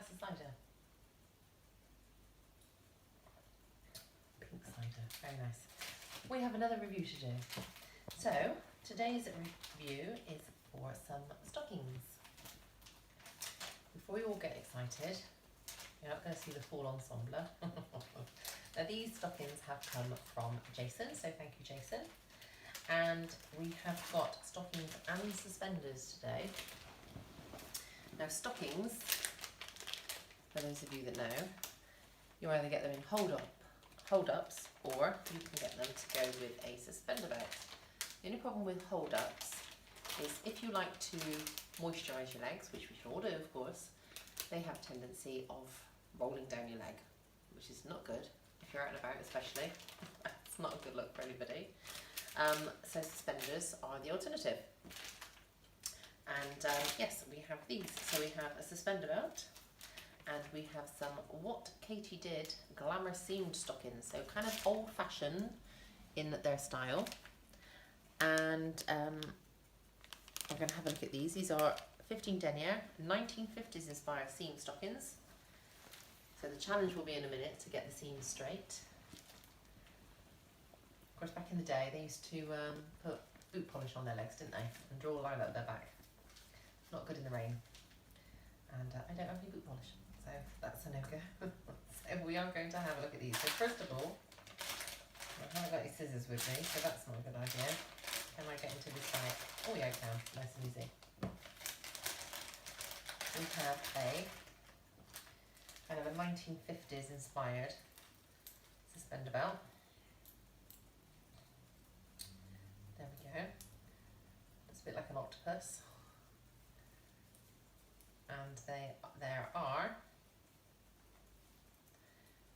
glass of cider. Pink cider, very nice. We have another review to do. So, today's review is for some stockings. Before you all get excited, you're not going to see the full ensemble. Now these stockings have come from Jason, so thank you Jason. And we have got stockings and suspenders today. Now stockings, for those of you that know, you either get them in hold-ups, or you can get them to go with a suspender belt. The only problem with hold-ups is if you like to moisturise your legs, which we should all do of course, they have a tendency of rolling down your leg, which is not good if you're out and about especially. It's not a good look for anybody. So suspenders are the alternative. And yes, we have these. So we have a suspender belt, and we have some What Katie Did glamour seamed stockings. So kind of old fashioned in their style. And we're going to have a look at these. These are 15 Denier, 1950s inspired seam stockings. So the challenge will be in a minute to get the seams straight. Of course, back in the day, they used to put boot polish on their legs, didn't they? And draw a line up their back. Not good in the rain. And I don't have any boot polish, so that's a no-go. So we are going to have a look at these. So first of all, I haven't got any scissors with me, so that's not a good idea. Can I get into this bag? Oh yeah, I can. Nice and easy. We have a kind of a 1950s inspired suspender belt. There we go. It's a bit like an octopus. And there are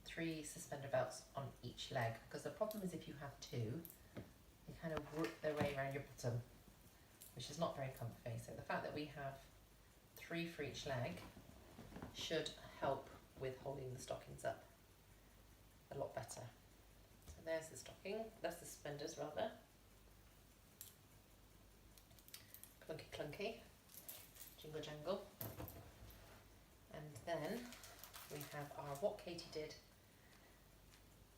3 suspender belts on each leg, because the problem is if you have 2, they kind of work their way around your bottom, which is not very comfy. So the fact that we have 3 for each leg should help with holding the stockings up a lot better. So there's the stocking, that's the suspenders rather. Clunky clunky, jingle jangle. And then we have our What Katie Did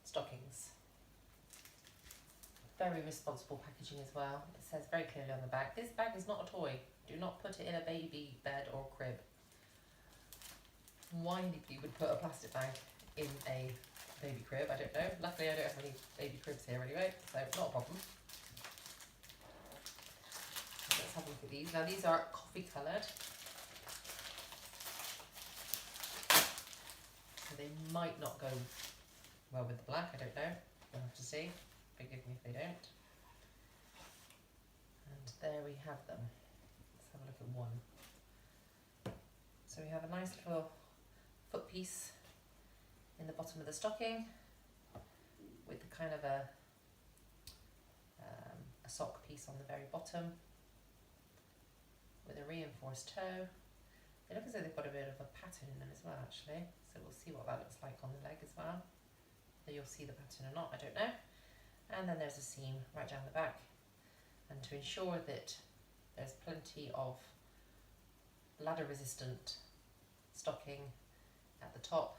stockings. Very responsible packaging as well. It says very clearly on the back, this bag is not a toy. Do not put it in a baby bed or crib. Why anybody would put a plastic bag in a baby crib, I don't know. Luckily I don't have any baby cribs here anyway, so not a problem. Let's have a look at these. Now these are coffee coloured. So they might not go well with the black, I don't know. We'll have to see. Forgive me if they don't. And there we have them. Let's have a look at one. So we have a nice little foot piece in the bottom of the stocking with the kind of a sock piece on the very bottom with a reinforced toe. They look as though they've got a bit of a pattern in them as well actually, so we'll see what that looks like on the leg as well. Whether you'll see the pattern or not, I don't know. And then there's a seam right down the back, and to ensure that there's plenty of ladder resistant stocking at the top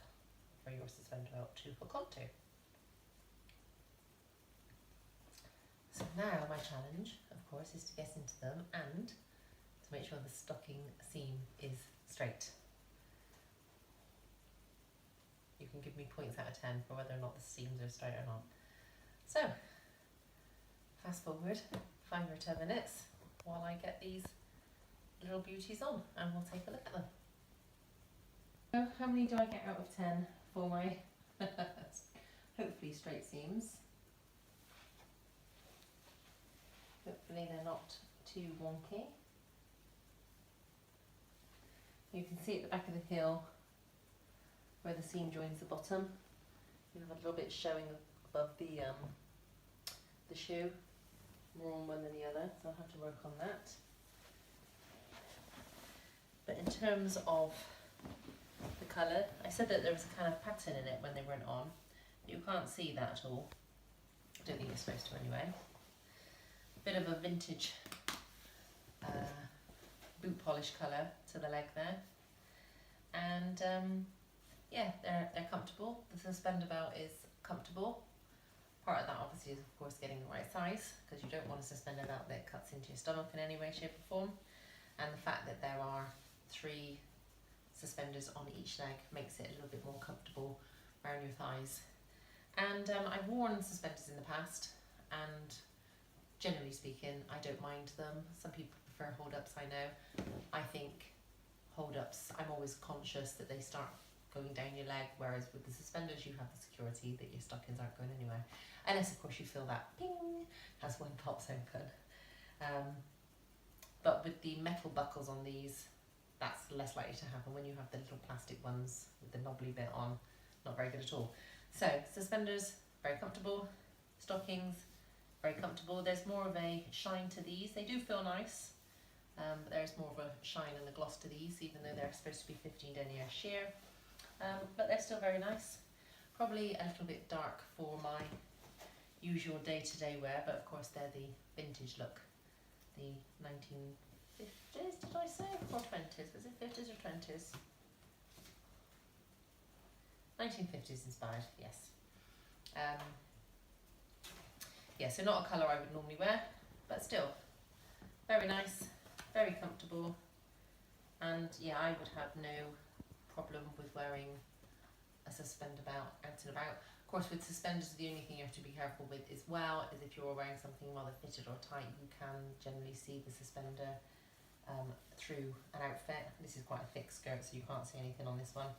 for your suspender belt to hook onto. So now my challenge of course is to get into them and to make sure the stocking seam is straight. You can give me points out of 10 for whether or not the seams are straight or not. So, fast forward 5 or 10 minutes while I get these little beauties on, and we'll take a look at them. So, how many do I get out of 10 for my hopefully straight seams? Hopefully they're not too wonky. You can see at the back of the heel where the seam joins the bottom. You have a little bit showing above the shoe, more on one than the other, so I'll have to work on that. But in terms of the colour, I said that there was a kind of pattern in it when they weren't on. You can't see that at all. I don't think you're supposed to anyway. Bit of a vintage boot polish colour to the leg there. and yeah, they're comfortable. The suspender belt is comfortable. Part of that obviously is of course getting the right size, because you don't want a suspender belt that cuts into your stomach in any way, shape or form. And the fact that there are 3 suspenders on each leg makes it a little bit more comfortable around your thighs. And I've worn suspenders in the past, and generally speaking I don't mind them. Some people prefer hold-ups, I know. I think hold-ups, I'm always conscious that they start going down your leg, whereas with the suspenders you have the security that your stockings aren't going anywhere, unless of course you feel that ping as one pops open. But with the metal buckles on these, that's less likely to happen. When you have the little plastic ones with the knobbly bit on, not very good at all. So suspenders, very comfortable. Stockings, very comfortable. There's more of a shine to these. They do feel nice, but there's more of a shine and a gloss to these, even though they're supposed to be 15 denier sheer. But they're still very nice. Probably a little bit dark for my usual day-to-day wear, but of course they're the vintage look. The 1950s, did I say? Or 20s? Was it 50s or 20s? 1950s inspired, yes. Yeah, so not a colour I would normally wear, but still very nice, very comfortable, and yeah, I would have no problem with wearing a suspender belt out and about. Of course, with suspenders, the only thing you have to be careful with as well is if you're wearing something rather fitted or tight, you can generally see the suspender through an outfit. This is quite a thick skirt, so you can't see anything on this one.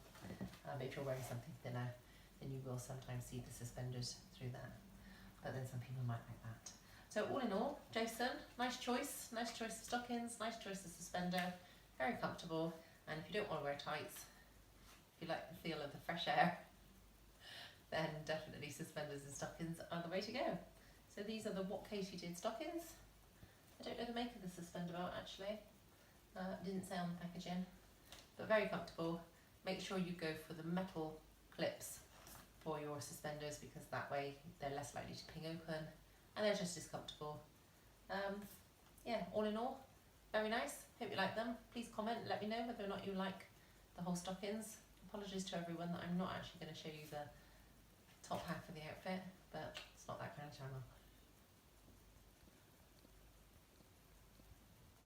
But if you're wearing something thinner, then you will sometimes see the suspenders through that. But then some people might like that. So all in all, Jason, nice choice of stockings, nice choice of suspender, very comfortable. And if you don't want to wear tights, if you like the feel of the fresh air, then definitely suspenders and stockings are the way to go. So these are the What Katie Did stockings. I don't know the make of the suspender belt actually. Didn't say on the packaging, but very comfortable. Make sure you go for the metal clips for your suspenders, because that way they're less likely to ping open and they're just as comfortable. Yeah, all in all, very nice. Hope you like them. Please comment and let me know whether or not you like the whole stockings. Apologies to everyone that I'm not actually going to show you the top half of the outfit, but it's not that kind of channel.